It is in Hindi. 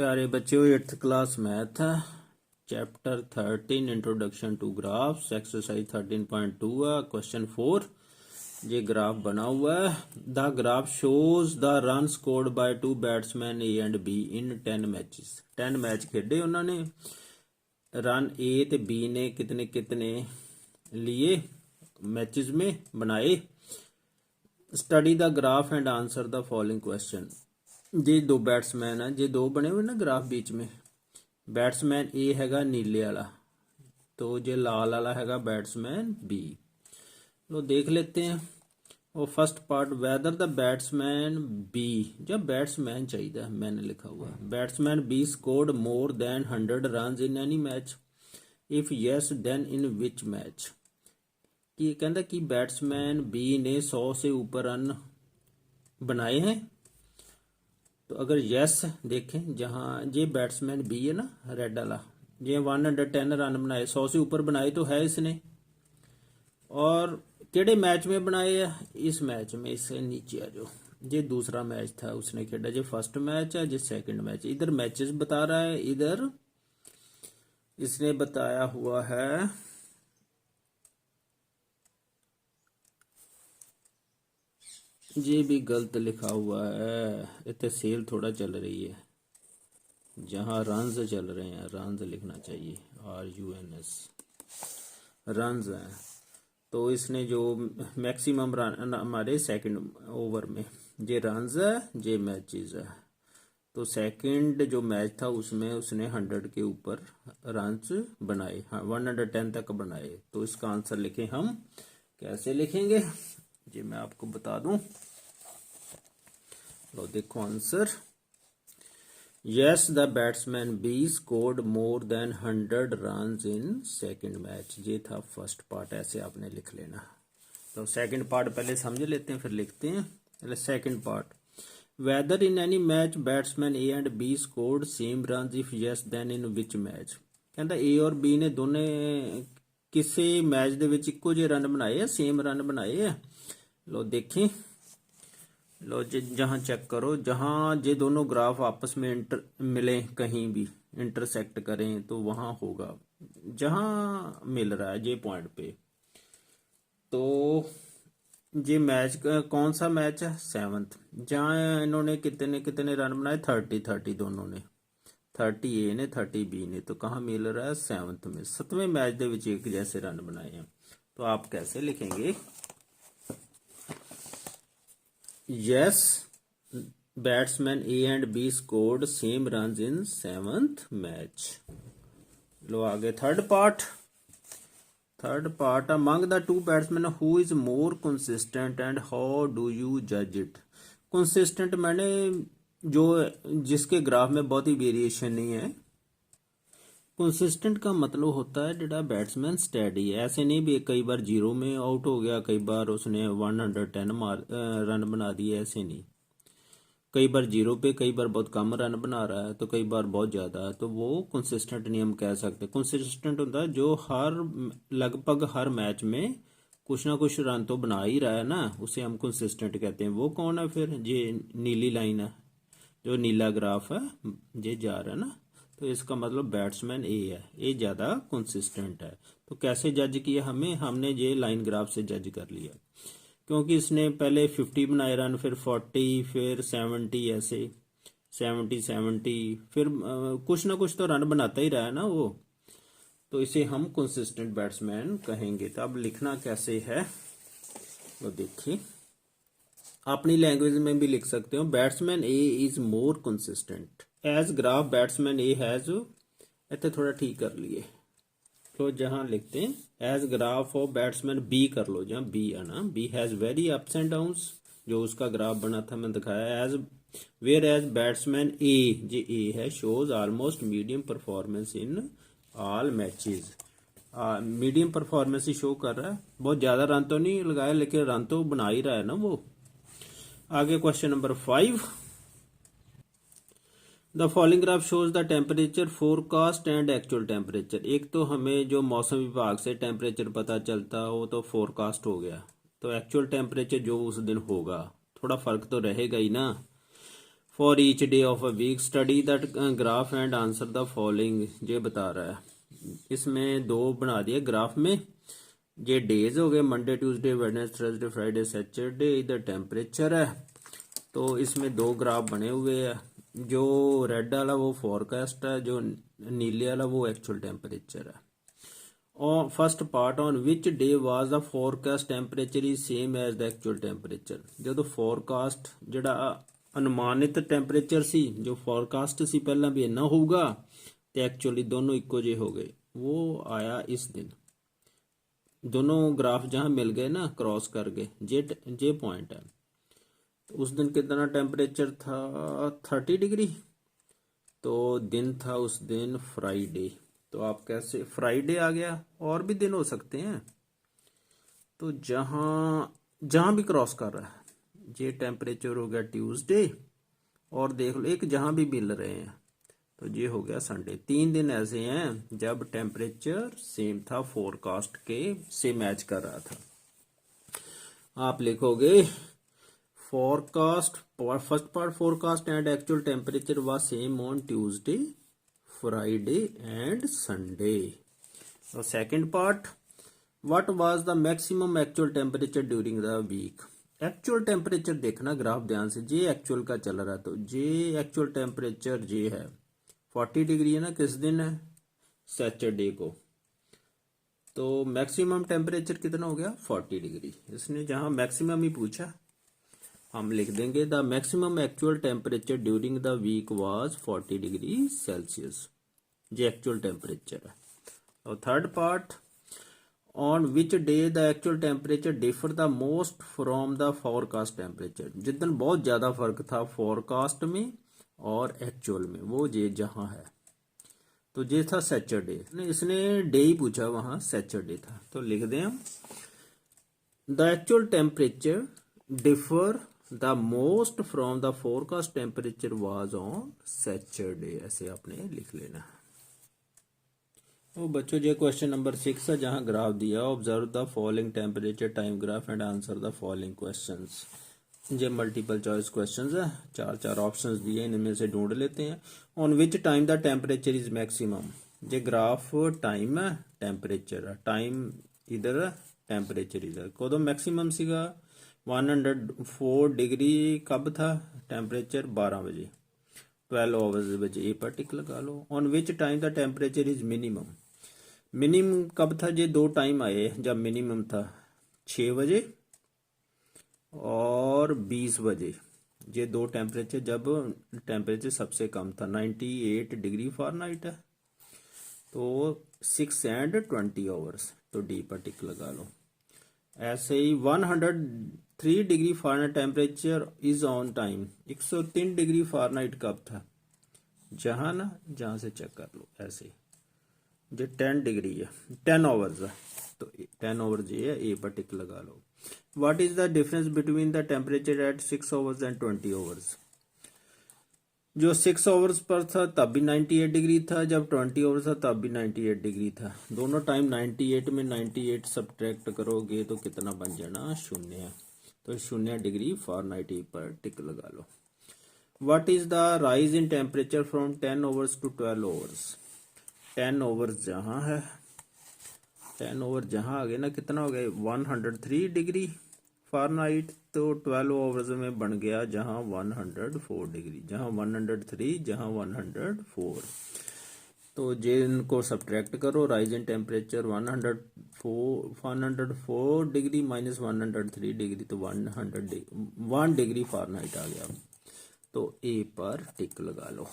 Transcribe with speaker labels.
Speaker 1: प्यारे बच्चों, 8th क्लास मैथ है, chapter 13 introduction to graphs, exercise 13.2 है, क्वेश्चन 4। ये ग्राफ बना हुआ है। The graph shows the run scored by two batsman A and B in 10 matches. 10 match खेडे उन्होंने, रन ए ते बी ने कितने कितने लिए मैचेस में बनाए। Study the graph and answer the following question. जे दो बैट्समैन है, जे दो बने हुए ना ग्राफ बीच में, बैट्समैन ए हैगा नीले वाला, तो जे लाल वाला हैगा बैट्समैन बी। लो देख लेते हैं। वो first part, whether the batsman B, जब बैट्समैन चाहिए, मैंने लिखा हुआ batsman B scored more than 100 run in any match, if yes then in which match. कि कहता कि बैट्समैन बी ने 100 से ऊपर रन बनाए हैं, तो अगर यस देखें, जहां ये बैट्समैन बी है ना रेड वाला, ये 110 रन बनाए, 100 से ऊपर बनाए तो है इसने। और केड़े मैच में बनाए है? इस मैच में, इससे नीचे आ जो ये दूसरा मैच था उसने खेला, ये फर्स्ट मैच है, ये सेकंड मैच। इधर मैचेस बता रहा है, इधर इसने बताया हुआ है ये भी गलत लिखा हुआ है, इतने सेल थोड़ा चल रही है, जहां रन्स चल रहे हैं रन्स लिखना चाहिए, RUNS रन्स हैं। तो इसने जो मैक्सिमम रन हमारे सेकंड ओवर में, ये रन्स है, ये मैचेस है। तो सेकंड जो मैच था उसमें उसने 100 के ऊपर रन्स बनाए, 110 तक बनाए। तो इसका आंसर लिखें हम, कैसे लिखेंगे जी मैं आपको बता दूं। लो देखो answer, yes the batsman B scored more than 100 runs in second match. ये था फर्स्ट पार्ट, ऐसे आपने लिख लेना। तो सेकंड पार्ट पहले समझ लेते हैं, फिर लिखते हैं। Second part, whether in any match batsman A and B scored same runs, if yes then in which match. कहता ए और बी ने दोने किसी मैच ਦੇ ਵਿੱਚ ਇੱਕੋ ਜਿਹੇ रन बनाए है, सेम रन बनाए है। लो देखें, लो जहां चेक करो, जहां ये दोनों ग्राफ आपस में मिले, कहीं भी इंटरसेक्ट करें तो वहां होगा, जहां मिल रहा है ये पॉइंट पे। तो ये मैच कौन सा मैच है? 7th, जहां इन्होंने कितने कितने रन बनाए, 30 दोनों ने, 30 ए ने 30 बी ने। तो कहाँ मिल रहा है? 7th में, 7वें मैच दे विच एक जैसे रन बनाए हैं। तो आप कैसे लिखेंगे? Yes batsman A and B scored same run in 7th match. लो आगे third part, among the two batsman who is more consistent and how do you जज इट। कंसिस्टेंट मैंने जो जिसके ग्राफ में बहुत ही वेरिएशन नहीं है। कंसिस्टेंट का मतलब होता है जेड़ा बैट्समैन स्टैडी है, ऐसे नहीं भी कई बार 0 में आउट हो गया, कई बार उसने 110 रन बना दिए, ऐसे नहीं। कई बार 0 पे, कई बार बहुत कम रन बना रहा है, तो कई बार बहुत ज्यादा है, तो वो कंसिस्टेंट नहीं हम कह सकते। कंसिस्टेंट होता है जो लगभग हर मैच में कुछ ना कुछ रन तो बना ही रहा है ना, उसे हम कंसिस्टेंट कहते हैं। वो कौन है फिर? ये नीली लाइन है, जो नीला ग्राफ है ये जा रहा है ना, तो इसका मतलब बैट्समैन ए है, ये ज्यादा कंसिस्टेंट है। तो कैसे जज किया हमने ये लाइन ग्राफ से जज कर लिया, क्योंकि इसने पहले 50 बनाए रन, फिर 40, फिर 70, ऐसे 70 फिर कुछ ना कुछ तो रन बनाता ही रहा है ना वो, तो इसे हम कंसिस्टेंट बैट्समैन कहेंगे। तो अब लिखना कैसे है वो देखिए, अपनी लैंग्वेज में भी लिख सकते हो। Batsman A is more consistent as graph batsman A has, इतने थोड़ा ठीक कर लिए। तो जहां लिखते हैं as graph of batsman B कर लो, जहां बी है ना, B has very ups and downs, जो उसका ग्राफ बना था मैं दिखाया। As where as batsman A, जे ए है, shows almost medium performance in all matches. Medium performance ही शो कर रहा है, बहुत ज्यादा रन तो नहीं लगाया, लेकिन रन तो बना ही रहा है ना वो। आगे question number 5, the following graph shows the temperature forecast and actual temperature. एक तो हमें जो मौसम विभाग से टेम्परेचर पता चलता वो तो फोरकास्ट हो गया, तो एक्चुअल टेम्परेचर जो उस दिन होगा, थोड़ा फर्क तो रहेगा ही ना। For each day of a week study that graph and answer the following, ये बता रहा है। इसमें दो बना दिए ग्राफ में, ये डेज हो गए Monday Tuesday Wednesday Thursday Friday Saturday, इधर टेम्परेचर है। तो इसमें दो ग्राफ बने हुए हैं, जो रेड वाला वो फोरकास्ट है, जो नीले वाला वो एक्चुअल टेम्परेचर है। और first part on which day was the forecast temperature is same as the actual temperature. जो फोरकास्ट ਜਿਹੜਾ ਅਨੁਮਾਨਿਤ ਟੈਂਪਰੇਚਰ ਸੀ, जो फोरकास्ट ਸੀ ਪਹਿਲਾਂ भी ਇੰਨਾ ਹੋਊਗਾ ਤੇ एक्चुअली दोनों इक्को जे हो गए, वो आया इस दिन। दोनों ग्राफ जहां मिल गए ना क्रॉस कर गए, जे पॉइंट है। तो उस दिन कितना टेम्परेचर था 30 डिग्री, तो दिन था उस दिन फ्राइडे। तो आप कैसे फ्राइडे आ गया, और भी दिन हो सकते हैं। तो जहां जहां भी क्रॉस कर रहा है, ये टेम्परेचर हो गया ट्यूसडे, और देख लो एक जहां भी मिल रहे हैं, तो ये हो गया संडे। 3 दिन ऐसे हैं जब टेम्परेचर सेम था, फोरकास्ट के से मैच कर रहा था। आप लिखोगे forecast, first part forecast and actual temperature was same on Tuesday Friday and Sunday. और second part, what was the maximum actual temperature during the week. Actual temperature देखना ग्राफ ध्यान से, जे एक्चुअल का चल रहा है, तो जे एक्चुअल टेम्परेचर जे है 40 डिग्री है ना, किस दिन है सैटरडे को। तो मैक्सिमम टेम्परेचर कितना हो गया 40 डिग्री। इसने जहां मैक्सिमम ही पूछा, हम लिख देंगे the maximum actual temperature during the week was 40 degree Celsius, ये एक्चुअल टेम्परेचर है। और third part, on which day the actual temperature differ the most from the forecast temperature. जिस दिन बहुत ज्यादा फर्क था फोरकास्ट में और एक्चुअल में, वो ये जहां है, तो ये था सैटरडे। इसने डे ही पूछा, वहां सैटरडे था, तो लिख दें हम the actual temperature differ the most from the forecast temperature was on Saturday, ऐसे आपने लिख लेना। तो बच्चों ये क्वेश्चन नंबर 6 है, जहां ग्राफ दिया observe the following temperature time graph and answer the following questions. ये मल्टीपल चॉइस क्वेश्चंस है, 4 ऑप्शंस दिए, इनमें से ढूंढ लेते हैं। On which time the temperature is maximum, ये ग्राफ टाइम है टेम्परेचर है, टाइम इधर है टेम्परेचर इधर। कदों मैक्सिमम सीगा 104 डिग्री, कब था टेम्परेचर 12 बजे 12 आवर्स बजे, ए पर टिक लगा लो। On which time the temperature is minimum, minimum कब था, ये दो टाइम आए जब मिनिमम था 6 बजे और 20 बजे, ये दो टेम्परेचर जब टेम्परेचर सबसे कम था 98 डिग्री फ़ारेनहाइट है, तो 6 एंड 20 आवर्स, तो डी पर टिक लगा लो। ऐसे ही 103 degree Fahrenheit temperature is on time, 103 degree Fahrenheit कब था, जहां से चेक कर लो। ऐसे जो 10 डिग्री है 10 आवर्स है, तो 10 आवर्स ये है, ए पर टिक लगा लो। What is the difference between the temperature at 6 hours and 20 hours. जो 6 आवर्स पर था तब भी 98 डिग्री था, जब 20 आवर्स था तब भी 98 डिग्री था। दोनों टाइम 98 में 98 सब्ट्रैक्ट करोगे तो कितना बन जाना, 0। तो 0 डिग्री फ़ारेनहाइट पर टिक लगा लो। What is the rise in temperature from 10 hours to 12 hours. 10 hours जहां है, 10 ओवर जहां आ गए ना, कितना हो गया 103 डिग्री फ़ारेनहाइट, तो 12 ओवर्स में बन गया जहां 104 डिग्री, जहां 103 जहां 104। तो जिनको सब्ट्रैक्ट करो, rise in temperature 104 degree minus 103 degree, तो 1 डिग्री फ़ारेनहाइट आ गया। तो ए पर टिक लगा लो।